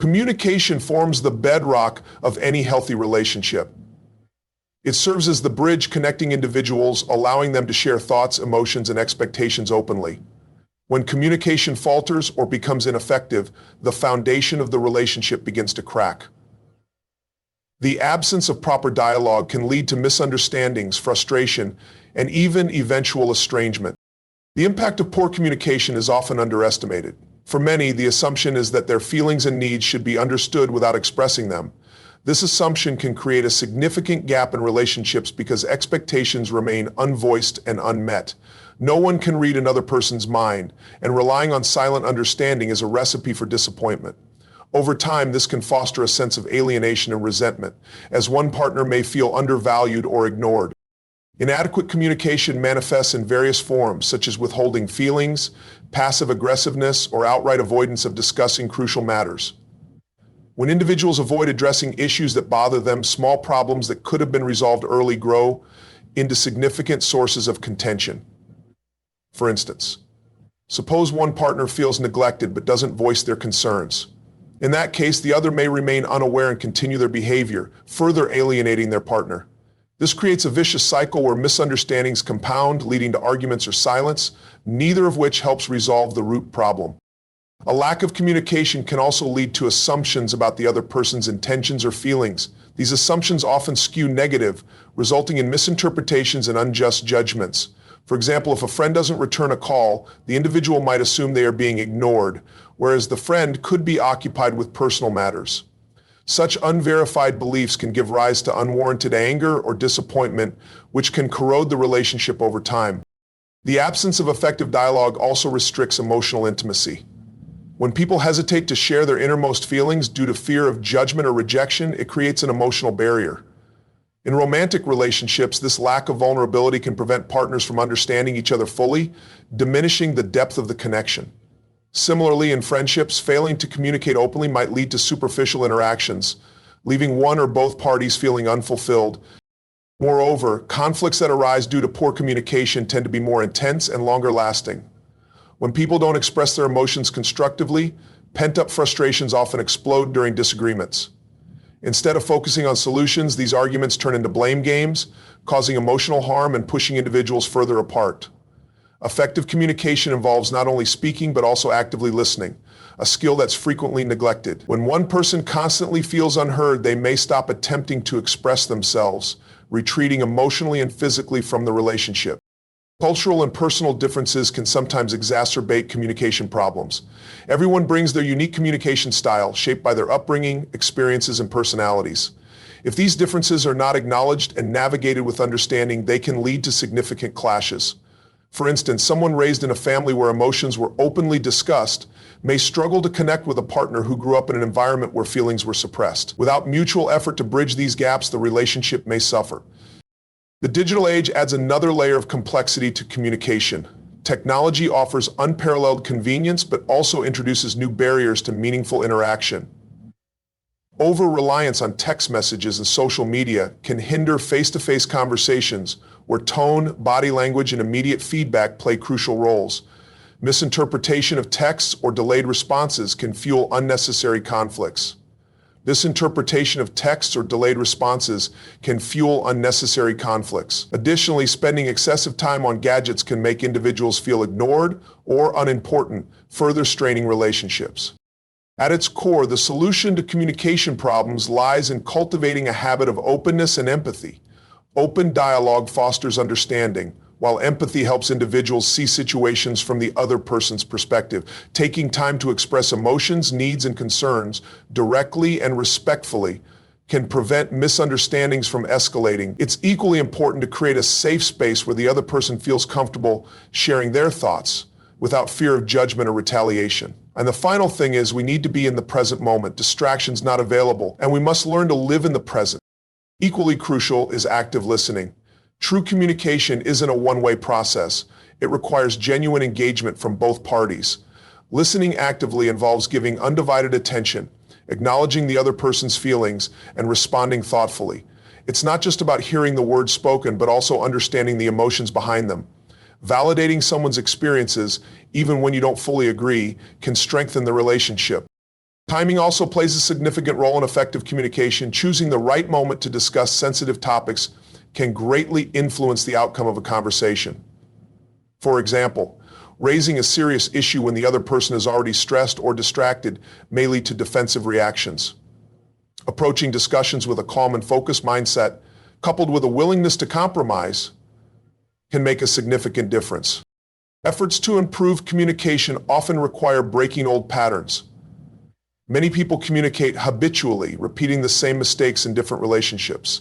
Communication forms the bedrock of any healthy relationship. It serves as the bridge connecting individuals, allowing them to share thoughts, emotions, and expectations openly. When communication falters or becomes ineffective, the foundation of the relationship begins to crack. The absence of proper dialogue can lead to misunderstandings, frustration, and even eventual estrangement. The impact of poor communication is often underestimated. For many, the assumption is that their feelings and needs should be understood without expressing them. This assumption can create a significant gap in relationships because expectations remain unvoiced and unmet. No one can read another person's mind, and relying on silent understanding is a recipe for disappointment. Over time, this can foster a sense of alienation and resentment, as one partner may feel undervalued or ignored. Inadequate communication manifests in various forms, such as withholding feelings, passive aggressiveness, or outright avoidance of discussing crucial matters. When individuals avoid addressing issues that bother them, small problems that could have been resolved early grow into significant sources of contention. For instance, suppose one partner feels neglected but doesn't voice their concerns. In that case, the other may remain unaware and continue their behavior, further alienating their partner. This creates a vicious cycle where misunderstandings compound, leading to arguments or silence, neither of which helps resolve the root problem. A lack of communication can also lead to assumptions about the other person's intentions or feelings. These assumptions often skew negative, resulting in misinterpretations and unjust judgments. For example, if a friend doesn't return a call, the individual might assume they are being ignored, whereas the friend could be occupied with personal matters. Such unverified beliefs can give rise to unwarranted anger or disappointment, which can corrode the relationship over time. The absence of effective dialogue also restricts emotional intimacy. When people hesitate to share their innermost feelings due to fear of judgment or rejection, it creates an emotional barrier. In romantic relationships, this lack of vulnerability can prevent partners from understanding each other fully, diminishing the depth of the connection. Similarly, in friendships, failing to communicate openly might lead to superficial interactions, leaving one or both parties feeling unfulfilled. Moreover, conflicts that arise due to poor communication tend to be more intense and longer lasting. When people don't express their emotions constructively, pent-up frustrations often explode during disagreements. Instead of focusing on solutions, these arguments turn into blame games, causing emotional harm and pushing individuals further apart. Effective communication involves not only speaking but also actively listening, a skill that's frequently neglected. When one person constantly feels unheard, they may stop attempting to express themselves, retreating emotionally and physically from the relationship. Cultural and personal differences can sometimes exacerbate communication problems. Everyone brings their unique communication style, shaped by their upbringing, experiences, and personalities. If these differences are not acknowledged and navigated with understanding, they can lead to significant clashes. For instance, someone raised in a family where emotions were openly discussed may struggle to connect with a partner who grew up in an environment where feelings were suppressed. Without mutual effort to bridge these gaps, the relationship may suffer. The digital age adds another layer of complexity to communication. Technology offers unparalleled convenience, but also introduces new barriers to meaningful interaction. Over-reliance on text messages and social media can hinder face-to-face conversations where tone, body language, and immediate feedback play crucial roles. Misinterpretation of texts or delayed responses can fuel unnecessary conflicts. Misinterpretation of texts or delayed responses can fuel unnecessary conflicts. Additionally, spending excessive time on gadgets can make individuals feel ignored or unimportant, further straining relationships. At its core, the solution to communication problems lies in cultivating a habit of openness and empathy. Open dialogue fosters understanding, while empathy helps individuals see situations from the other person's perspective. Taking time to express emotions, needs, and concerns directly and respectfully can prevent misunderstandings from escalating. It's equally important to create a safe space where the other person feels comfortable sharing their thoughts without fear of judgment or retaliation. And the final thing is, we need to be in the present moment. Distractions not available, and we must learn to live in the present. Equally crucial is active listening. True communication isn't a one-way process. It requires genuine engagement from both parties. Listening actively involves giving undivided attention, acknowledging the other person's feelings, and responding thoughtfully. It's not just about hearing the words spoken, but also understanding the emotions behind them. Validating someone's experiences, even when you don't fully agree, can strengthen the relationship. Timing also plays a significant role in effective communication. Choosing the right moment to discuss sensitive topics can greatly influence the outcome of a conversation. For example, raising a serious issue when the other person is already stressed or distracted may lead to defensive reactions. Approaching discussions with a calm and focused mindset, coupled with a willingness to compromise, can make a significant difference. Efforts to improve communication often require breaking old patterns. Many people communicate habitually, repeating the same mistakes in different relationships.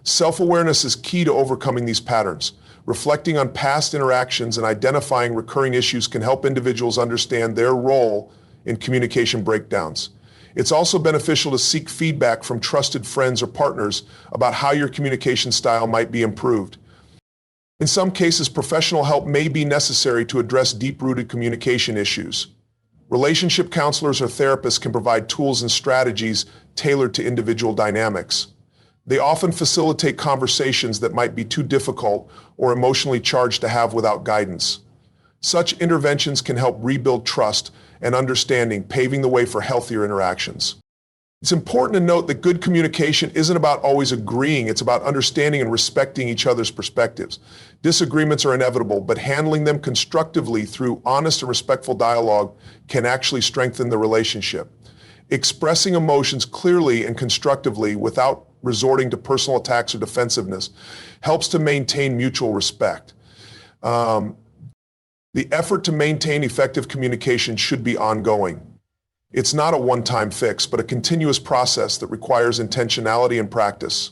Self-awareness is key to overcoming these patterns. Reflecting on past interactions and identifying recurring issues can help individuals understand their role in communication breakdowns. It's also beneficial to seek feedback from trusted friends or partners about how your communication style might be improved. In some cases, professional help may be necessary to address deep-rooted communication issues. Relationship counselors or therapists can provide tools and strategies tailored to individual dynamics. They often facilitate conversations that might be too difficult or emotionally charged to have without guidance. Such interventions can help rebuild trust and understanding, paving the way for healthier interactions. It's important to note that good communication isn't about always agreeing, it's about understanding and respecting each other's perspectives. Disagreements are inevitable, but handling them constructively through honest and respectful dialogue can actually strengthen the relationship. Expressing emotions clearly and constructively without resorting to personal attacks or defensiveness helps to maintain mutual respect. The effort to maintain effective communication should be ongoing. It's not a one-time fix, but a continuous process that requires intentionality and practice.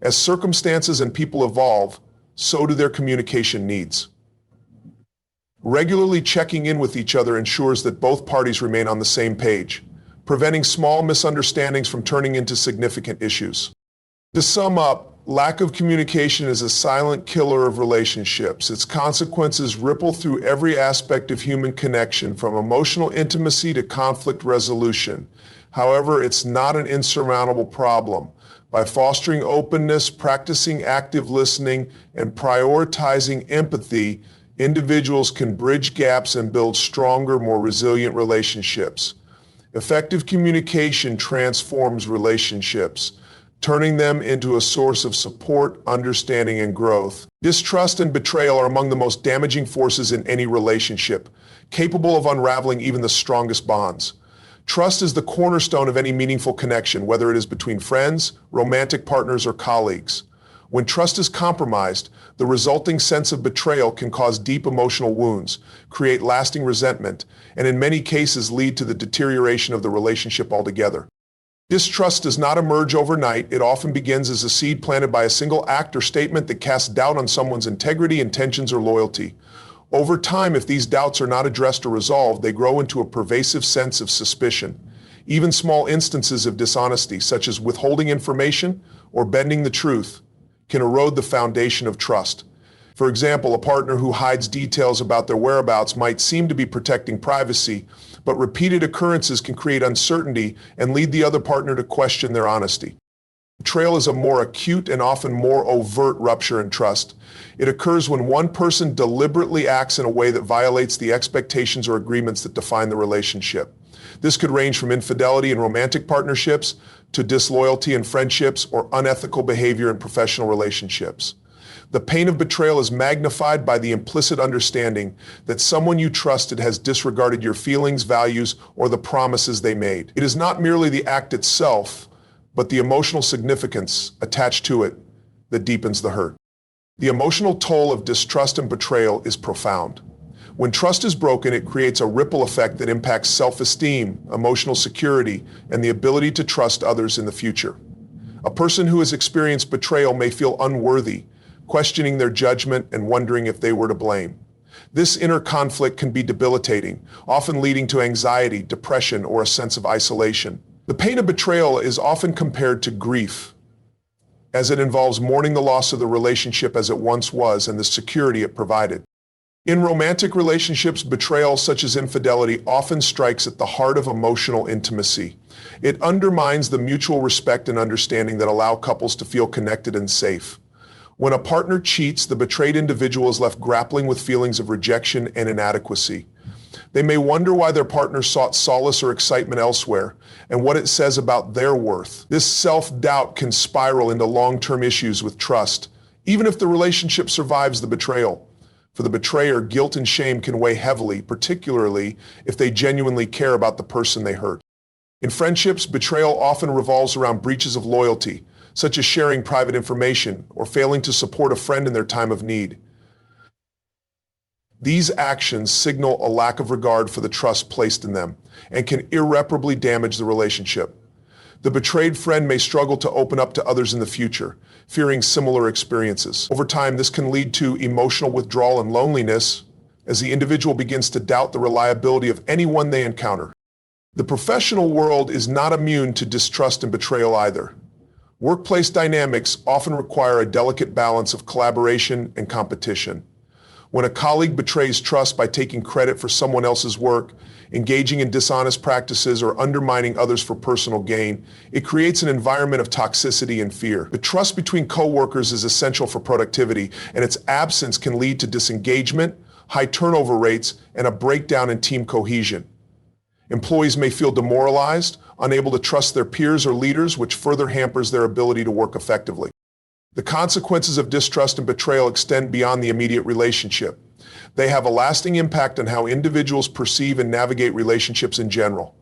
As circumstances and people evolve, so do their communication needs. Regularly checking in with each other ensures that both parties remain on the same page, preventing small misunderstandings from turning into significant issues. To sum up, lack of communication is a silent killer of relationships. Its consequences ripple through every aspect of human connection, from emotional intimacy to conflict resolution. However, it's not an insurmountable problem. By fostering openness, practicing active listening, and prioritizing empathy, individuals can bridge gaps and build stronger, more resilient relationships. Effective communication transforms relationships, turning them into a source of support, understanding, and growth. Distrust and betrayal are among the most damaging forces in any relationship, capable of unraveling even the strongest bonds. Trust is the cornerstone of any meaningful connection, whether it is between friends, romantic partners, or colleagues. When trust is compromised, the resulting sense of betrayal can cause deep emotional wounds, create lasting resentment, and in many cases lead to the deterioration of the relationship altogether. Distrust does not emerge overnight. It often begins as a seed planted by a single act or statement that casts doubt on someone's integrity, intentions, or loyalty. Over time, if these doubts are not addressed or resolved, they grow into a pervasive sense of suspicion. Even small instances of dishonesty, such as withholding information or bending the truth, can erode the foundation of trust. For example, a partner who hides details about their whereabouts might seem to be protecting privacy, but repeated occurrences can create uncertainty and lead the other partner to question their honesty. Betrayal is a more acute and often more overt rupture in trust. It occurs when one person deliberately acts in a way that violates the expectations or agreements that define the relationship. This could range from infidelity in romantic partnerships to disloyalty in friendships or unethical behavior in professional relationships. The pain of betrayal is magnified by the implicit understanding that someone you trusted has disregarded your feelings, values, or the promises they made. It is not merely the act itself, but the emotional significance attached to it that deepens the hurt. The emotional toll of distrust and betrayal is profound. When trust is broken, it creates a ripple effect that impacts self-esteem, emotional security, and the ability to trust others in the future. A person who has experienced betrayal may feel unworthy, questioning their judgment and wondering if they were to blame. This inner conflict can be debilitating, often leading to anxiety, depression, or a sense of isolation. The pain of betrayal is often compared to grief, as it involves mourning the loss of the relationship as it once was and the security it provided. In romantic relationships, betrayal, such as infidelity, often strikes at the heart of emotional intimacy. It undermines the mutual respect and understanding that allow couples to feel connected and safe. When a partner cheats, the betrayed individual is left grappling with feelings of rejection and inadequacy. They may wonder why their partner sought solace or excitement elsewhere and what it says about their worth. This self-doubt can spiral into long-term issues with trust, even if the relationship survives the betrayal. For the betrayer, guilt and shame can weigh heavily, particularly if they genuinely care about the person they hurt. In friendships, betrayal often revolves around breaches of loyalty, such as sharing private information or failing to support a friend in their time of need. These actions signal a lack of regard for the trust placed in them and can irreparably damage the relationship. The betrayed friend may struggle to open up to others in the future, fearing similar experiences. Over time, this can lead to emotional withdrawal and loneliness as the individual begins to doubt the reliability of anyone they encounter. The professional world is not immune to distrust and betrayal either. Workplace dynamics often require a delicate balance of collaboration and competition. When a colleague betrays trust by taking credit for someone else's work, engaging in dishonest practices, or undermining others for personal gain, it creates an environment of toxicity and fear. The trust between coworkers is essential for productivity, and its absence can lead to disengagement, high turnover rates, and a breakdown in team cohesion. Employees may feel demoralized, unable to trust their peers or leaders, which further hampers their ability to work effectively. The consequences of distrust and betrayal extend beyond the immediate relationship. They have a lasting impact on how individuals perceive and navigate relationships in general.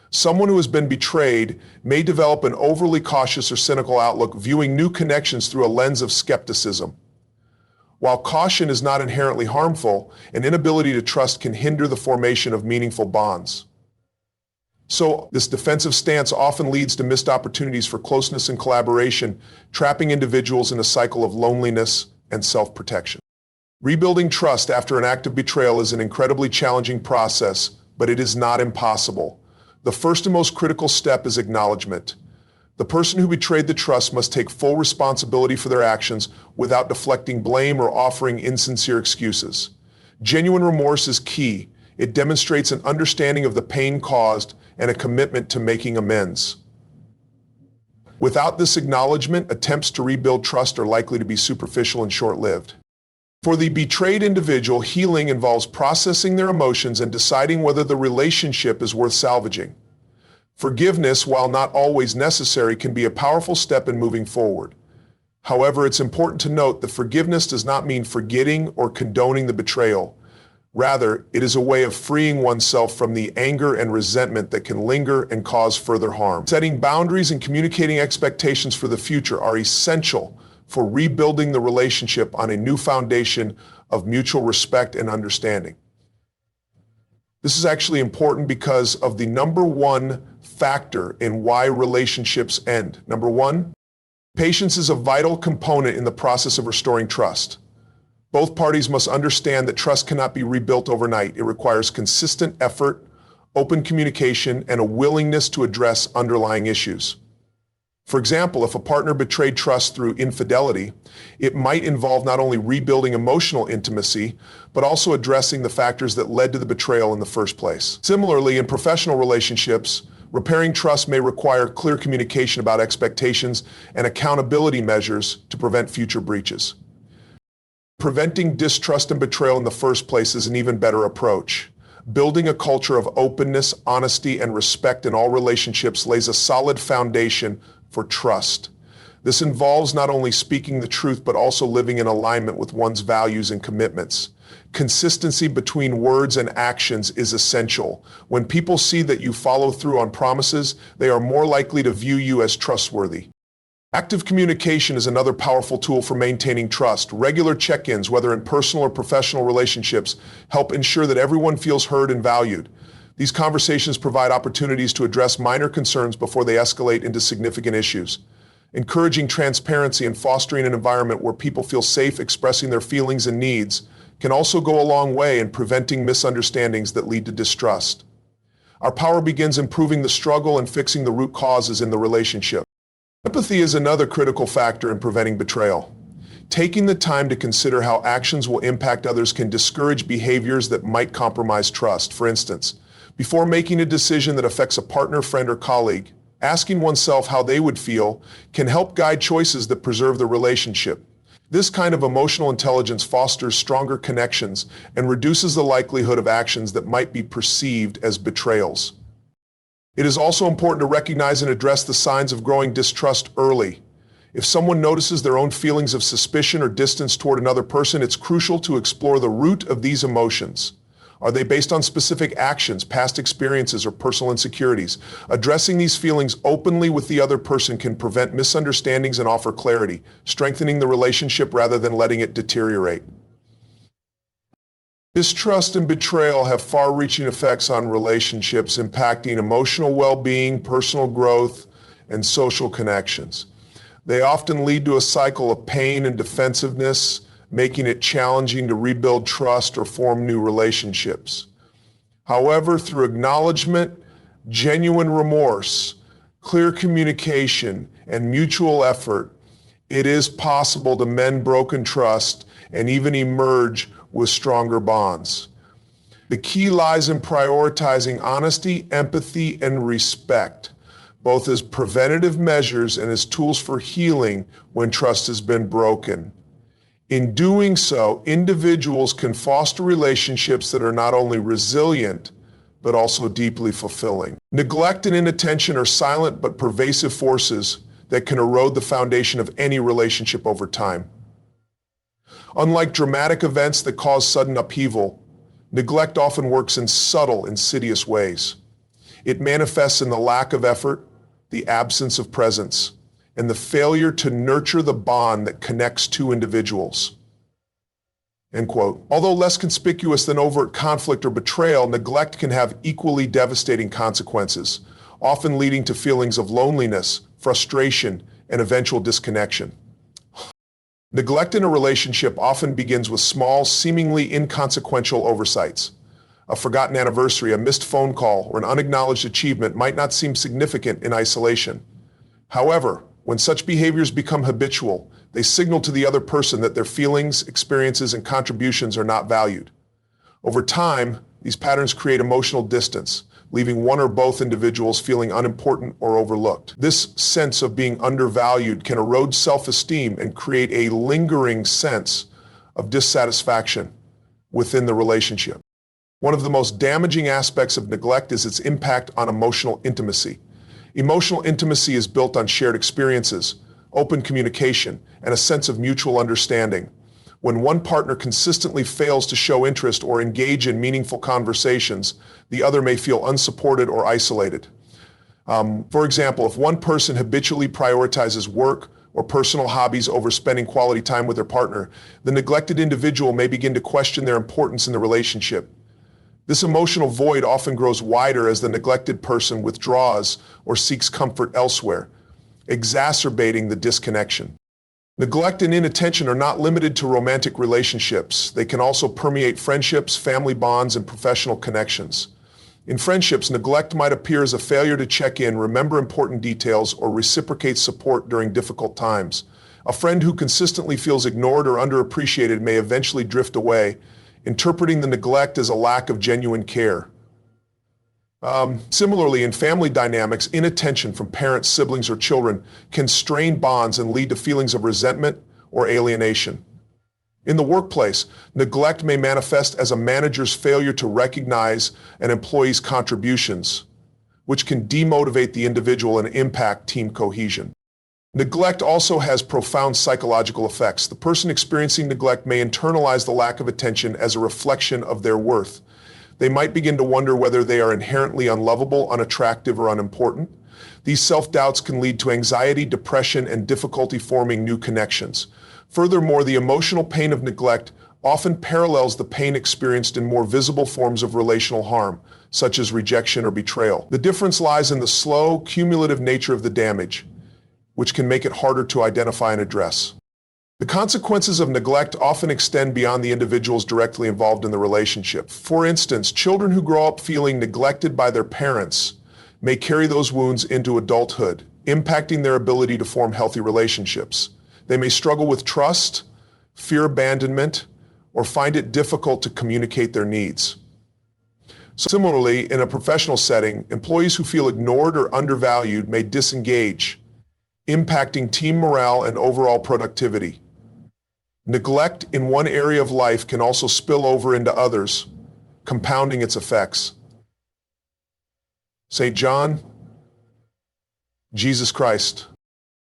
Someone who has been betrayed may develop an overly cautious or cynical outlook, viewing new connections through a lens of skepticism. While caution is not inherently harmful, an inability to trust can hinder the formation of meaningful bonds. So, this defensive stance often leads to missed opportunities for closeness and collaboration, trapping individuals in a cycle of loneliness and self-protection. Rebuilding trust after an act of betrayal is an incredibly challenging process, but it is not impossible. The first and most critical step is acknowledgement. The person who betrayed the trust must take full responsibility for their actions without deflecting blame or offering insincere excuses. Genuine remorse is key. It demonstrates an understanding of the pain caused and a commitment to making amends. Without this acknowledgement, attempts to rebuild trust are likely to be superficial and short-lived. For the betrayed individual, healing involves processing their emotions and deciding whether the relationship is worth salvaging. Forgiveness, while not always necessary, can be a powerful step in moving forward. However, it's important to note that forgiveness does not mean forgetting or condoning the betrayal. Rather, it is a way of freeing oneself from the anger and resentment that can linger and cause further harm. Setting boundaries and communicating expectations for the future are essential for rebuilding the relationship on a new foundation of mutual respect and understanding. This is actually important because of the number one factor in why relationships end. Number one, patience is a vital component in the process of restoring trust. Both parties must understand that trust cannot be rebuilt overnight. It requires consistent effort, open communication, and a willingness to address underlying issues. For example, if a partner betrayed trust through infidelity, it might involve not only rebuilding emotional intimacy, but also addressing the factors that led to the betrayal in the first place. Similarly, in professional relationships, repairing trust may require clear communication about expectations and accountability measures to prevent future breaches. Preventing distrust and betrayal in the first place is an even better approach. Building a culture of openness, honesty, and respect in all relationships lays a solid foundation for trust. This involves not only speaking the truth, but also living in alignment with one's values and commitments. Consistency between words and actions is essential. When people see that you follow through on promises, they are more likely to view you as trustworthy. Active communication is another powerful tool for maintaining trust. Regular check-ins, whether in personal or professional relationships, help ensure that everyone feels heard and valued. These conversations provide opportunities to address minor concerns before they escalate into significant issues. Encouraging transparency and fostering an environment where people feel safe expressing their feelings and needs can also go a long way in preventing misunderstandings that lead to distrust. Our power begins improving the struggle and fixing the root causes in the relationship. Empathy is another critical factor in preventing betrayal. Taking the time to consider how actions will impact others can discourage behaviors that might compromise trust. For instance, before making a decision that affects a partner, friend, or colleague, asking oneself how they would feel can help guide choices that preserve the relationship. This kind of emotional intelligence fosters stronger connections and reduces the likelihood of actions that might be perceived as betrayals. It is also important to recognize and address the signs of growing distrust early. If someone notices their own feelings of suspicion or distance toward another person, it's crucial to explore the root of these emotions. Are they based on specific actions, past experiences, or personal insecurities? Addressing these feelings openly with the other person can prevent misunderstandings and offer clarity, strengthening the relationship rather than letting it deteriorate. Distrust and betrayal have far-reaching effects on relationships, impacting emotional well-being, personal growth, and social connections. They often lead to a cycle of pain and defensiveness, making it challenging to rebuild trust or form new relationships. However, through acknowledgement, genuine remorse, clear communication, and mutual effort, it is possible to mend broken trust and even emerge with stronger bonds. The key lies in prioritizing honesty, empathy, and respect, both as preventative measures and as tools for healing when trust has been broken. In doing so, individuals can foster relationships that are not only resilient, but also deeply fulfilling. Neglect and inattention are silent but pervasive forces that can erode the foundation of any relationship over time. Unlike dramatic events that cause sudden upheaval, neglect often works in subtle, insidious ways. It manifests in the lack of effort, the absence of presence, and the failure to nurture the bond that connects two individuals. End quote. Although less conspicuous than overt conflict or betrayal, neglect can have equally devastating consequences, often leading to feelings of loneliness, frustration, and eventual disconnection. Neglect in a relationship often begins with small, seemingly inconsequential oversights. A forgotten anniversary, a missed phone call, or an unacknowledged achievement might not seem significant in isolation. However, when such behaviors become habitual, they signal to the other person that their feelings, experiences, and contributions are not valued. Over time, these patterns create emotional distance, leaving one or both individuals feeling unimportant or overlooked. This sense of being undervalued can erode self-esteem and create a lingering sense of dissatisfaction within the relationship. One of the most damaging aspects of neglect is its impact on emotional intimacy. Emotional intimacy is built on shared experiences, open communication, and a sense of mutual understanding. When one partner consistently fails to show interest or engage in meaningful conversations, the other may feel unsupported or isolated. For example, if one person habitually prioritizes work or personal hobbies over spending quality time with their partner, the neglected individual may begin to question their importance in the relationship. This emotional void often grows wider as the neglected person withdraws or seeks comfort elsewhere, exacerbating the disconnection. Neglect and inattention are not limited to romantic relationships. They can also permeate friendships, family bonds, and professional connections. In friendships, neglect might appear as a failure to check in, remember important details, or reciprocate support during difficult times. A friend who consistently feels ignored or underappreciated may eventually drift away, interpreting the neglect as a lack of genuine care. Similarly, in family dynamics, inattention from parents, siblings, or children can strain bonds and lead to feelings of resentment or alienation. In the workplace, neglect may manifest as a manager's failure to recognize an employee's contributions, which can demotivate the individual and impact team cohesion. Neglect also has profound psychological effects. The person experiencing neglect may internalize the lack of attention as a reflection of their worth. They might begin to wonder whether they are inherently unlovable, unattractive, or unimportant. These self-doubts can lead to anxiety, depression, and difficulty forming new connections. Furthermore, the emotional pain of neglect often parallels the pain experienced in more visible forms of relational harm, such as rejection or betrayal. The difference lies in the slow, cumulative nature of the damage, which can make it harder to identify and address. The consequences of neglect often extend beyond the individuals directly involved in the relationship. For instance, children who grow up feeling neglected by their parents may carry those wounds into adulthood, impacting their ability to form healthy relationships. They may struggle with trust, fear abandonment, or find it difficult to communicate their needs. Similarly, in a professional setting, employees who feel ignored or undervalued may disengage, impacting team morale and overall productivity. Neglect in one area of life can also spill over into others, compounding its effects. St. John, Jesus Christ.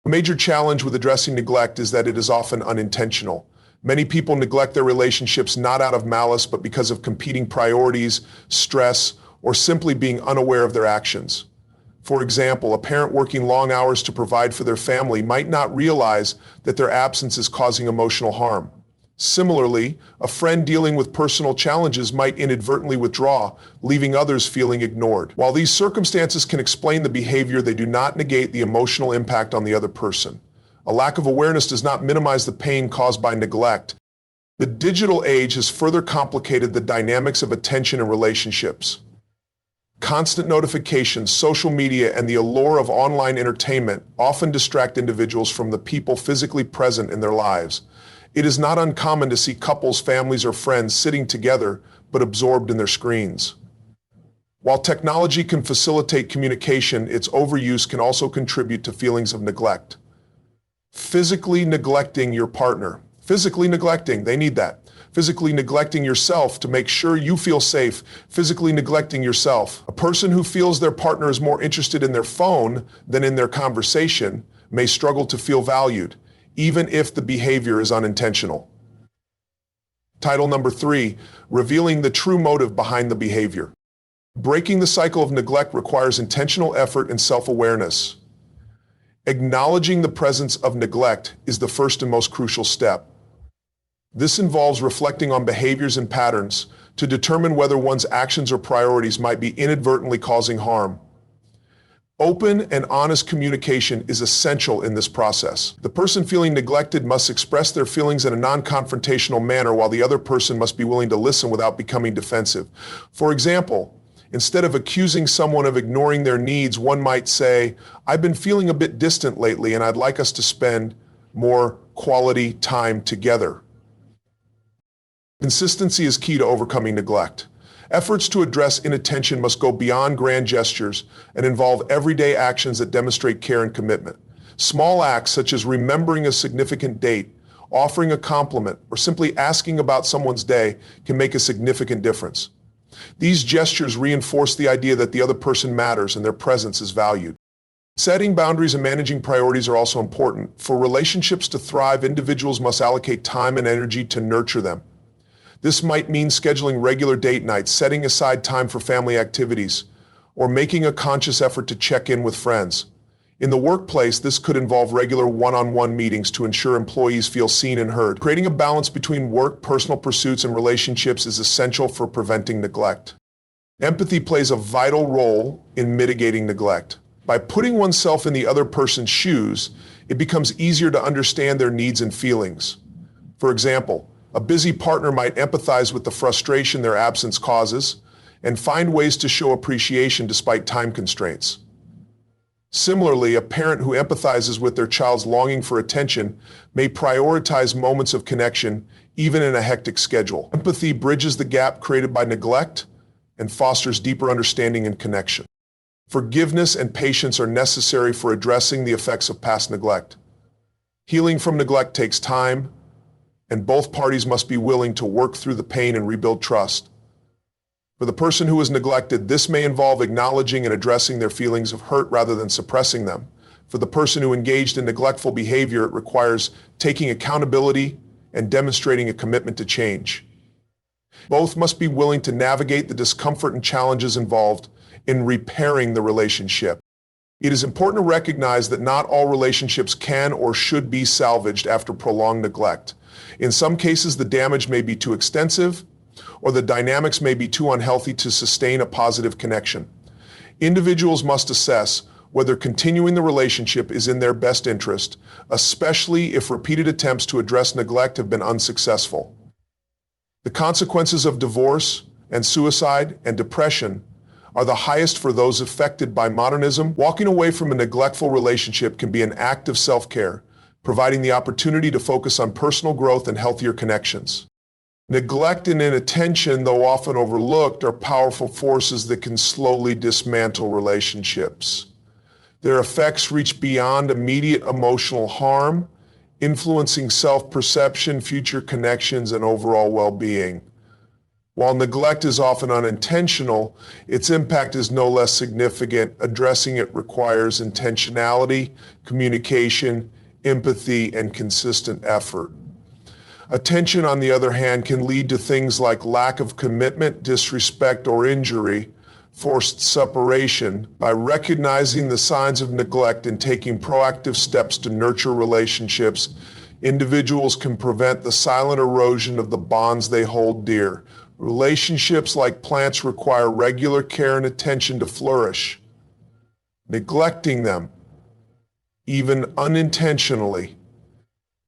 A major challenge with addressing neglect is that it is often unintentional. Many people neglect their relationships not out of malice, but because of competing priorities, stress, or simply being unaware of their actions. For example, a parent working long hours to provide for their family might not realize that their absence is causing emotional harm. Similarly, a friend dealing with personal challenges might inadvertently withdraw, leaving others feeling ignored. While these circumstances can explain the behavior, they do not negate the emotional impact on the other person. A lack of awareness does not minimize the pain caused by neglect. The digital age has further complicated the dynamics of attention in relationships. Constant notifications, social media, and the allure of online entertainment often distract individuals from the people physically present in their lives. It is not uncommon to see couples, families, or friends sitting together but absorbed in their screens. While technology can facilitate communication, its overuse can also contribute to feelings of neglect. Physically neglecting your partner. Physically neglecting, they need that. Physically neglecting yourself to make sure you feel safe. Physically neglecting yourself. A person who feels their partner is more interested in their phone than in their conversation may struggle to feel valued, even if the behavior is unintentional. Title number 3, revealing the true motive behind the behavior. Breaking the cycle of neglect requires intentional effort and self-awareness. Acknowledging the presence of neglect is the first and most crucial step. This involves reflecting on behaviors and patterns to determine whether one's actions or priorities might be inadvertently causing harm. Open and honest communication is essential in this process. The person feeling neglected must express their feelings in a non-confrontational manner, while the other person must be willing to listen without becoming defensive. For example, instead of accusing someone of ignoring their needs, one might say, "I've been feeling a bit distant lately and I'd like us to spend more quality time together." Consistency is key to overcoming neglect. Efforts to address inattention must go beyond grand gestures and involve everyday actions that demonstrate care and commitment. Small acts such as remembering a significant date, offering a compliment, or simply asking about someone's day can make a significant difference. These gestures reinforce the idea that the other person matters and their presence is valued. Setting boundaries and managing priorities are also important. For relationships to thrive, individuals must allocate time and energy to nurture them. This might mean scheduling regular date nights, setting aside time for family activities, or making a conscious effort to check in with friends. In the workplace, this could involve regular one-on-one meetings to ensure employees feel seen and heard. Creating a balance between work, personal pursuits, and relationships is essential for preventing neglect. Empathy plays a vital role in mitigating neglect. By putting oneself in the other person's shoes, it becomes easier to understand their needs and feelings. For example, a busy partner might empathize with the frustration their absence causes and find ways to show appreciation despite time constraints. Similarly, a parent who empathizes with their child's longing for attention may prioritize moments of connection even in a hectic schedule. Empathy bridges the gap created by neglect and fosters deeper understanding and connection. Forgiveness and patience are necessary for addressing the effects of past neglect. Healing from neglect takes time, and both parties must be willing to work through the pain and rebuild trust. For the person who is neglected, this may involve acknowledging and addressing their feelings of hurt rather than suppressing them. For the person who engaged in neglectful behavior, it requires taking accountability and demonstrating a commitment to change. Both must be willing to navigate the discomfort and challenges involved in repairing the relationship. It is important to recognize that not all relationships can or should be salvaged after prolonged neglect. In some cases, the damage may be too extensive, or the dynamics may be too unhealthy to sustain a positive connection. Individuals must assess whether continuing the relationship is in their best interest, especially if repeated attempts to address neglect have been unsuccessful. The consequences of divorce and suicide and depression are the highest for those affected by modernism. Walking away from a neglectful relationship can be an act of self-care, providing the opportunity to focus on personal growth and healthier connections. Neglect and inattention, though often overlooked, are powerful forces that can slowly dismantle relationships. Their effects reach beyond immediate emotional harm influencing self-perception, future connections, and overall well-being. While neglect is often unintentional, its impact is no less significant. Addressing it requires intentionality, communication, empathy, and consistent effort. Attention, on the other hand, can lead to things like lack of commitment, disrespect, or injury, forced separation. By recognizing the signs of neglect and taking proactive steps to nurture relationships, individuals can prevent the silent erosion of the bonds they hold dear. Relationships, like plants, require regular care and attention to flourish. Neglecting them, even unintentionally,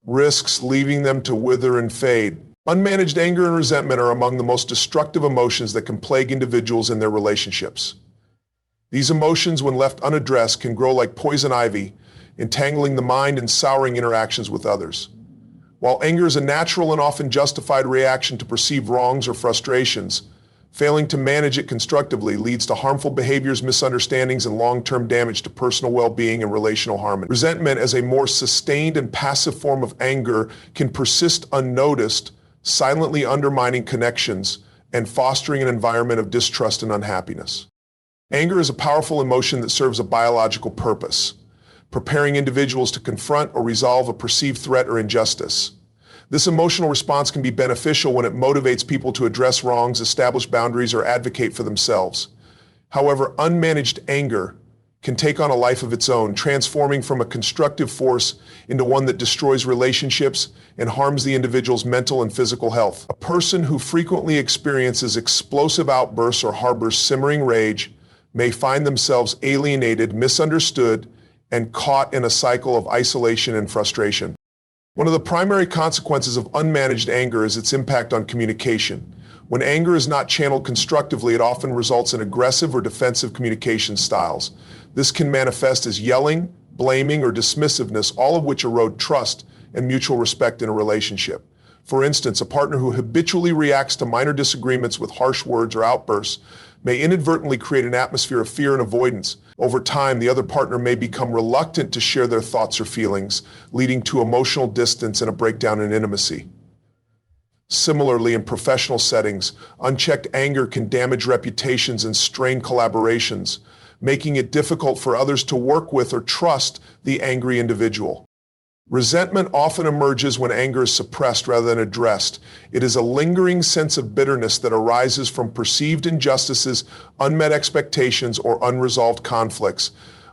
risks leaving them to wither and fade. Unmanaged anger and resentment are among the most destructive emotions that can plague individuals in their relationships. These emotions, when left unaddressed, can grow like poison ivy, entangling the mind and souring interactions with others. While anger is a natural and often justified reaction to perceived wrongs or frustrations, failing to manage it constructively leads to harmful behaviors, misunderstandings, and long-term damage to personal well-being and relational harmony. Resentment, as a more sustained and passive form of anger, can persist unnoticed, silently undermining connections and fostering an environment of distrust and unhappiness. Anger is a powerful emotion that serves a biological purpose, preparing individuals to confront or resolve a perceived threat or injustice. This emotional response can be beneficial when it motivates people to address wrongs, establish boundaries, or advocate for themselves. However, unmanaged anger can take on a life of its own, transforming from a constructive force into one that destroys relationships and harms the individual's mental and physical health. A person who frequently experiences explosive outbursts or harbors simmering rage may find themselves alienated, misunderstood, and caught in a cycle of isolation and frustration. One of the primary consequences of unmanaged anger is its impact on communication. When anger is not channeled constructively, it often results in aggressive or defensive communication styles. This can manifest as yelling, blaming, or dismissiveness, all of which erode trust and mutual respect in a relationship. For instance, a partner who habitually reacts to minor disagreements with harsh words or outbursts may inadvertently create an atmosphere of fear and avoidance. Over time, the other partner may become reluctant to share their thoughts or feelings, leading to emotional distance and a breakdown in intimacy. Similarly, in professional settings, unchecked anger can damage reputations and strain collaborations, making it difficult for others to work with or trust the angry individual. Resentment often emerges when anger is suppressed rather than addressed. It is a lingering sense of bitterness that arises from perceived injustices, unmet expectations, or unresolved conflicts.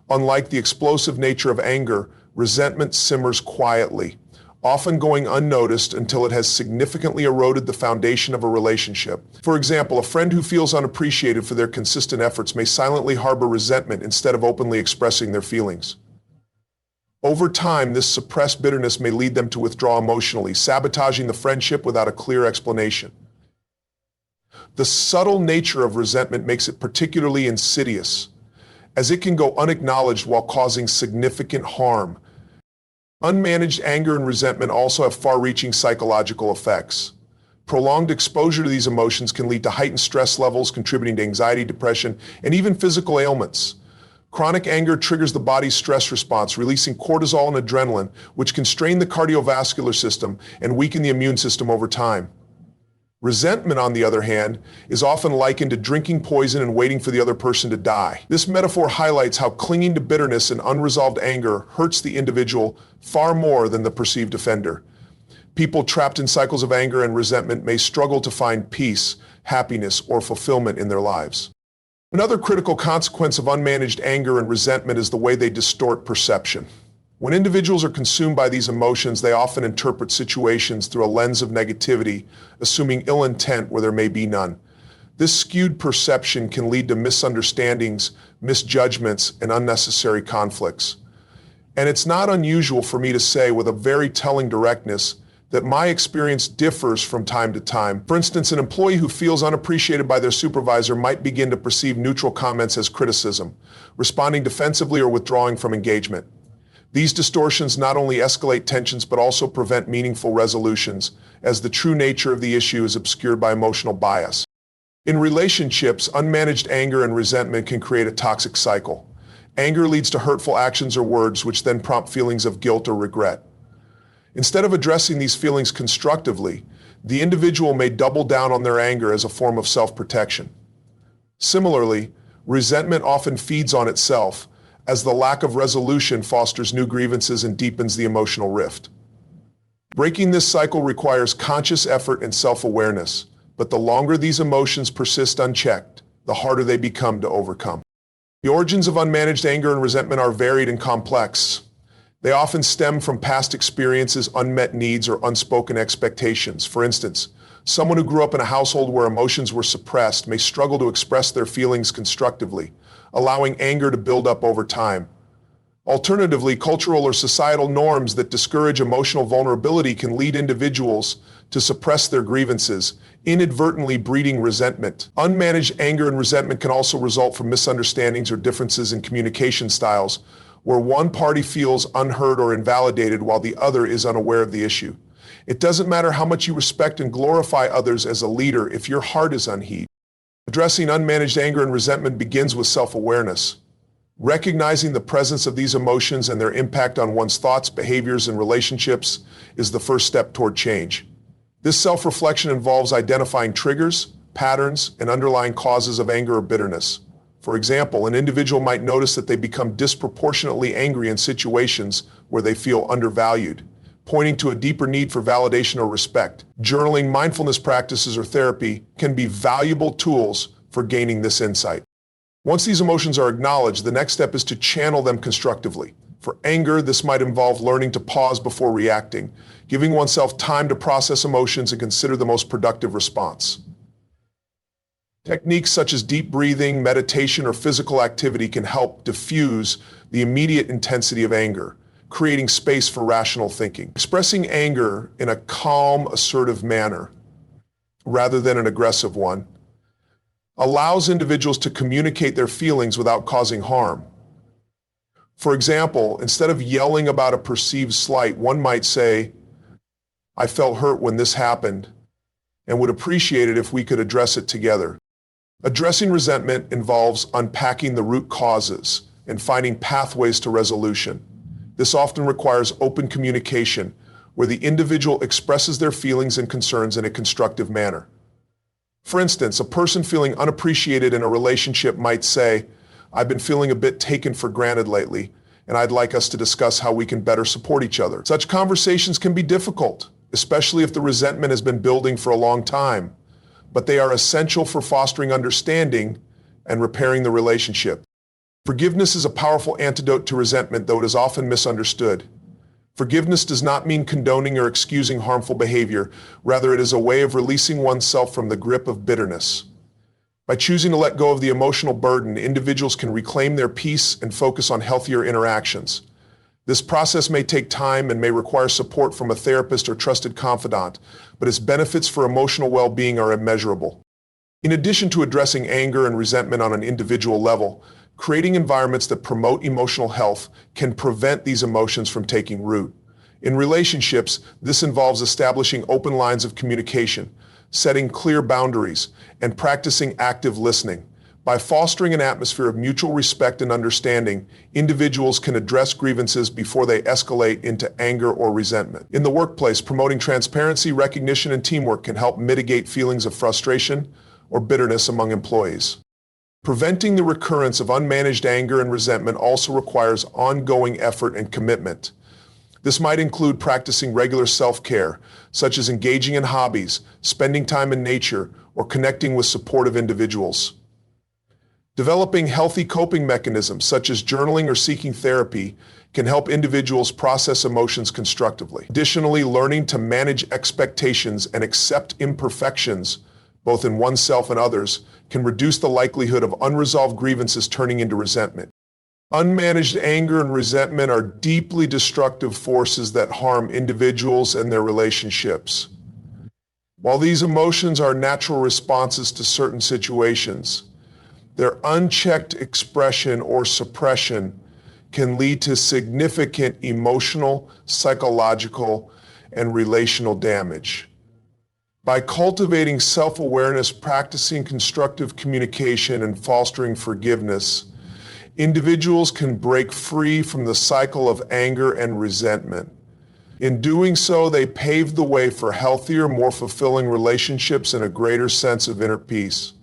Unlike the explosive nature of anger, resentment simmers quietly, often going unnoticed until it has significantly eroded the foundation of a relationship. For example, a friend who feels unappreciated for their consistent efforts may silently harbor resentment instead of openly expressing their feelings. Over time, this suppressed bitterness may lead them to withdraw emotionally, sabotaging the friendship without a clear explanation. The subtle nature of resentment makes it particularly insidious, as it can go unacknowledged while causing significant harm. Unmanaged anger and resentment also have far-reaching psychological effects. Prolonged exposure to these emotions can lead to heightened stress levels, contributing to anxiety, depression, and even physical ailments. Chronic anger triggers the body's stress response, releasing cortisol and adrenaline, which can strain the cardiovascular system and weaken the immune system over time. Resentment, on the other hand, is often likened to drinking poison and waiting for the other person to die. This metaphor highlights how clinging to bitterness and unresolved anger hurts the individual far more than the perceived offender. People trapped in cycles of anger and resentment may struggle to find peace, happiness, or fulfillment in their lives. Another critical consequence of unmanaged anger and resentment is the way they distort perception. When individuals are consumed by these emotions, they often interpret situations through a lens of negativity, assuming ill intent where there may be none. This skewed perception can lead to misunderstandings, misjudgments, and unnecessary conflicts. And it's not unusual for me to say with a very telling directness that my experience differs from time to time. For instance, an employee who feels unappreciated by their supervisor might begin to perceive neutral comments as criticism, responding defensively or withdrawing from engagement. These distortions not only escalate tensions but also prevent meaningful resolutions, as the true nature of the issue is obscured by emotional bias. In relationships, unmanaged anger and resentment can create a toxic cycle. Anger leads to hurtful actions or words, which then prompt feelings of guilt or regret. Instead of addressing these feelings constructively, the individual may double down on their anger as a form of self-protection. Similarly, resentment often feeds on itself, as the lack of resolution fosters new grievances and deepens the emotional rift. Breaking this cycle requires conscious effort and self-awareness, but the longer these emotions persist unchecked, the harder they become to overcome. The origins of unmanaged anger and resentment are varied and complex. They often stem from past experiences, unmet needs, or unspoken expectations. For instance, someone who grew up in a household where emotions were suppressed may struggle to express their feelings constructively, allowing anger to build up over time. Alternatively, cultural or societal norms that discourage emotional vulnerability can lead individuals to suppress their grievances, inadvertently breeding resentment. Unmanaged anger and resentment can also result from misunderstandings or differences in communication styles, where one party feels unheard or invalidated while the other is unaware of the issue. It doesn't matter how much you respect and glorify others as a leader if your heart is unheeded. Addressing unmanaged anger and resentment begins with self-awareness. Recognizing the presence of these emotions and their impact on one's thoughts, behaviors, and relationships is the first step toward change. This self-reflection involves identifying triggers, patterns, and underlying causes of anger or bitterness. For example, an individual might notice that they become disproportionately angry in situations where they feel undervalued, pointing to a deeper need for validation or respect. Journaling, mindfulness practices, or therapy can be valuable tools for gaining this insight. Once these emotions are acknowledged, the next step is to channel them constructively. For anger, this might involve learning to pause before reacting, giving oneself time to process emotions and consider the most productive response. Techniques such as deep breathing, meditation, or physical activity can help diffuse the immediate intensity of anger, creating space for rational thinking. Expressing anger in a calm, assertive manner, rather than an aggressive one, allows individuals to communicate their feelings without causing harm. For example, instead of yelling about a perceived slight, one might say, "I felt hurt when this happened, and would appreciate it if we could address it together." Addressing resentment involves unpacking the root causes and finding pathways to resolution. This often requires open communication, where the individual expresses their feelings and concerns in a constructive manner. For instance, a person feeling unappreciated in a relationship might say, "I've been feeling a bit taken for granted lately, and I'd like us to discuss how we can better support each other." Such conversations can be difficult, especially if the resentment has been building for a long time, but they are essential for fostering understanding and repairing the relationship. Forgiveness is a powerful antidote to resentment, though it is often misunderstood. Forgiveness does not mean condoning or excusing harmful behavior. Rather, it is a way of releasing oneself from the grip of bitterness. By choosing to let go of the emotional burden, individuals can reclaim their peace and focus on healthier interactions. This process may take time and may require support from a therapist or trusted confidant, but its benefits for emotional well-being are immeasurable. In addition to addressing anger and resentment on an individual level, creating environments that promote emotional health can prevent these emotions from taking root. In relationships, this involves establishing open lines of communication, setting clear boundaries, and practicing active listening. By fostering an atmosphere of mutual respect and understanding, individuals can address grievances before they escalate into anger or resentment. In the workplace, promoting transparency, recognition, and teamwork can help mitigate feelings of frustration or bitterness among employees. Preventing the recurrence of unmanaged anger and resentment also requires ongoing effort and commitment. This might include practicing regular self-care, such as engaging in hobbies, spending time in nature, or connecting with supportive individuals. Developing healthy coping mechanisms, such as journaling or seeking therapy, can help individuals process emotions constructively. Additionally, learning to manage expectations and accept imperfections, both in oneself and others, can reduce the likelihood of unresolved grievances turning into resentment. Unmanaged anger and resentment are deeply destructive forces that harm individuals and their relationships. While these emotions are natural responses to certain situations, their unchecked expression or suppression can lead to significant emotional, psychological, and relational damage. By cultivating self-awareness, practicing constructive communication, and fostering forgiveness, individuals can break free from the cycle of anger and resentment, In doing so, they paved the way for healthier, more fulfilling relationships and a greater sense of inner peace.